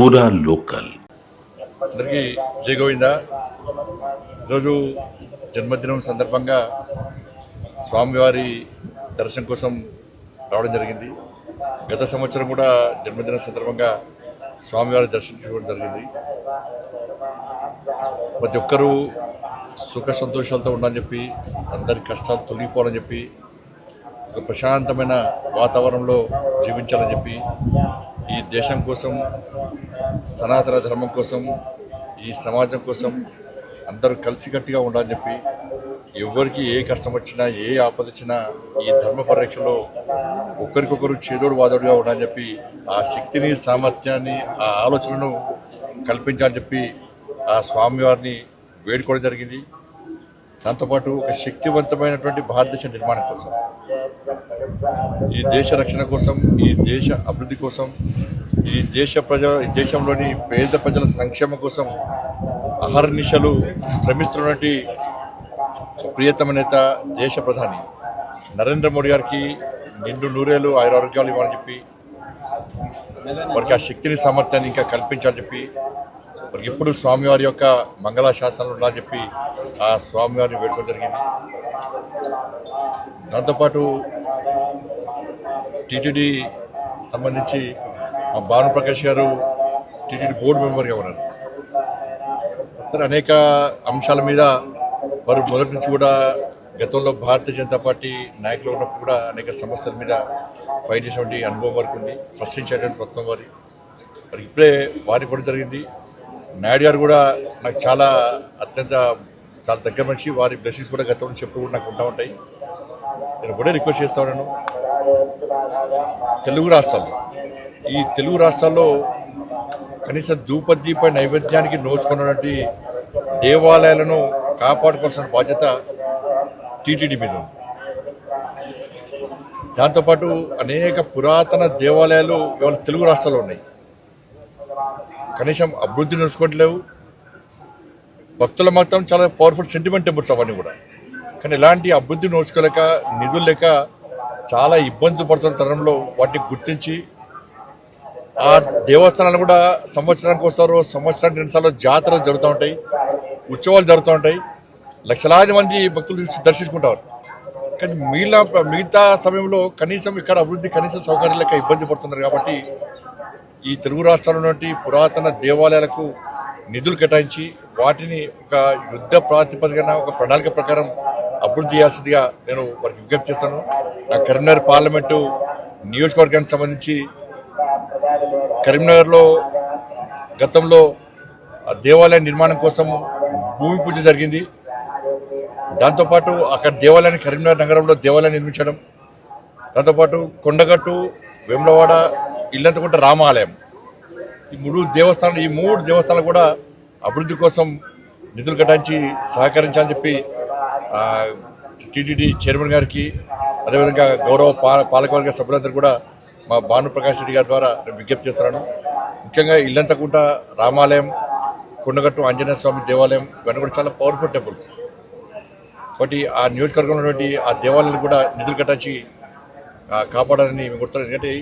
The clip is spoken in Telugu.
పూరా లోకల్. అందరికీ జై గోవింద. ఈరోజు జన్మదినం సందర్భంగా స్వామివారి దర్శనం కోసం రావడం జరిగింది. గత సంవత్సరం కూడా జన్మదినం సందర్భంగా స్వామివారి దర్శించుకోవడం జరిగింది. ప్రతి ఒక్కరూ సుఖ సంతోషాలతో ఉండాలని చెప్పి, అందరి కష్టాలు తొలగిపోవాలని చెప్పి, ఒక ప్రశాంతమైన వాతావరణంలో జీవించాలని చెప్పి, ఈ దేశం కోసం, సనాతన ధర్మం కోసం, ఈ సమాజం కోసం అందరూ కలిసికట్టుగా ఉండాలని చెప్పి, ఎవరికి ఏ కష్టం వచ్చినా, ఏ ఆపద వచ్చినా ఈ ధర్మ పరిరక్షలో ఒకరికొకరు చేదోడు వాదోడుగా ఉండాలని చెప్పి, ఆ శక్తిని, సామర్థ్యాన్ని, ఆ ఆలోచనను కల్పించాలని చెప్పి ఆ స్వామివారిని వేడుకోవడం జరిగింది. దాంతోపాటు ఒక శక్తివంతమైనటువంటి భారతదేశ నిర్మాణం కోసం, ఈ దేశ రక్షణ కోసం, ఈ దేశ అభివృద్ధి కోసం, ఈ దేశంలోని పేద ప్రజల సంక్షేమం కోసం అహర్నిశలు శ్రమిస్తున్నటువంటి ప్రియతమ నేత, దేశ ప్రధాని నరేంద్ర మోడీ గారికి నిండు నూరేళ్లు ఆరోగ్యాలు ఇవ్వాలని చెప్పి, వారికి ఆ శక్తిని, సామర్థ్యాన్ని ఇంకా కల్పించాలని చెప్పి, వారికి ఎప్పుడు స్వామివారి యొక్క మంగళాశాసనాలు ఉండాలని చెప్పి ఆ స్వామివారిని వేడుకోవడం జరిగింది. దాంతోపాటు టీటీడీ సంబంధించి మా భానుప్రకాష్ గారు టీటీడీ బోర్డు మెంబర్గా ఉన్నారు. సరే, అనేక అంశాల మీద వారు మొదటి నుంచి కూడా గతంలో భారతీయ జనతా పార్టీ నాయకులు ఉన్నప్పుడు కూడా అనేక సమస్యల మీద ఫైట్ చేసేటువంటి అనుభవం వరకు ఉంది. ప్రశ్నించేటువంటి స్వత్వం మరి ఇప్పుడే వారికి కూడా జరిగింది. నాయుడు గారు కూడా నాకు చాలా దగ్గర మనిషి. వారి బ్లెస్సింగ్స్ కూడా గతం నుంచి ఎప్పుడు కూడా నాకు ఉంటా ఉంటాయి. నేను కూడా రిక్వెస్ట్ చేస్తా ఉన్నాను, ఈ తెలుగు రాష్ట్రాల్లో కనీసం ధూపదీప నైవేద్యానికి నోచుకున్నటువంటి దేవాలయాలను కాపాడుకోవాల్సిన బాధ్యత టీటీడీ మీద ఉంది. దాంతోపాటు అనేక పురాతన దేవాలయాలు ఇవాళ తెలుగు రాష్ట్రాల్లో ఉన్నాయి. కనీసం అభివృద్ధి నడుచుకోవట్లేవు. భక్తుల మాత్రం చాలా పవర్ఫుల్ సెంటిమెంట్ టెంపుల్స్ అవన్నీ కూడా. కానీ ఎలాంటి అభివృద్ధి నోచుకోలేక, నిధులు లేక చాలా ఇబ్బంది పడుతున్న తరంలో వాటిని గుర్తించి ఆ దేవస్థానాలు కూడా సంవత్సరానికి వస్తారు, సంవత్సరానికి 2 సార్లు జాతరలు జరుగుతూ ఉంటాయి, ఉత్సవాలు జరుగుతూ ఉంటాయి, లక్షలాది మంది భక్తులు దర్శించుకుంటారు. కానీ మిగతా సమయంలో కనీసం ఇక్కడ అభివృద్ధి, కనీస సౌకర్యాలు లేక ఇబ్బంది పడుతున్నారు. కాబట్టి ఈ తెలుగు రాష్ట్రాల్లో ఉన్నటువంటి పురాతన దేవాలయాలకు నిధులు కేటాయించి వాటిని ఒక యుద్ధ ప్రాతిపదికన, ఒక ప్రణాళిక ప్రకారం అభివృద్ధి చేయాల్సిందిగా నేను వారికి విజ్ఞప్తి చేస్తాను. నా కరీంనగర్ పార్లమెంటు నియోజకవర్గానికి సంబంధించి కరీంనగర్లో గతంలో దేవాలయ నిర్మాణం కోసం భూమి పూజ జరిగింది. దాంతోపాటు అక్కడ దేవాలయాన్ని, కరీంనగర్ నగరంలో దేవాలయం నిర్మించడం, దాంతోపాటు కొండగట్టు, వేములవాడ, ఇల్లంతకుంట రామాలయం, ఈ 3 దేవస్థానాలు కూడా అభివృద్ధి కోసం నిధులు కేటాయించి సహకరించాలని చెప్పి టీటీడీ చైర్మన్ గారికి, అదేవిధంగా గౌరవ పాలకవర్గ సభ్యులందరూ కూడా మా భానుప్రకాష్ రెడ్డి గారి ద్వారా నేను విజ్ఞప్తి చేస్తున్నాను. ముఖ్యంగా ఇల్లంతకుంట రామాలయం, కొండగట్టు ఆంజనేయ స్వామి దేవాలయం, ఇవన్నీ కూడా చాలా పవర్ఫుల్ టెంపుల్స్. కాబట్టి ఆ నియోజకవర్గంలో ఉన్నటువంటి ఆ దేవాలయాలు కూడా నిధులు కేటాయించి కాపాడాలని మేము కోరుతున్నాం. ఎందుకంటే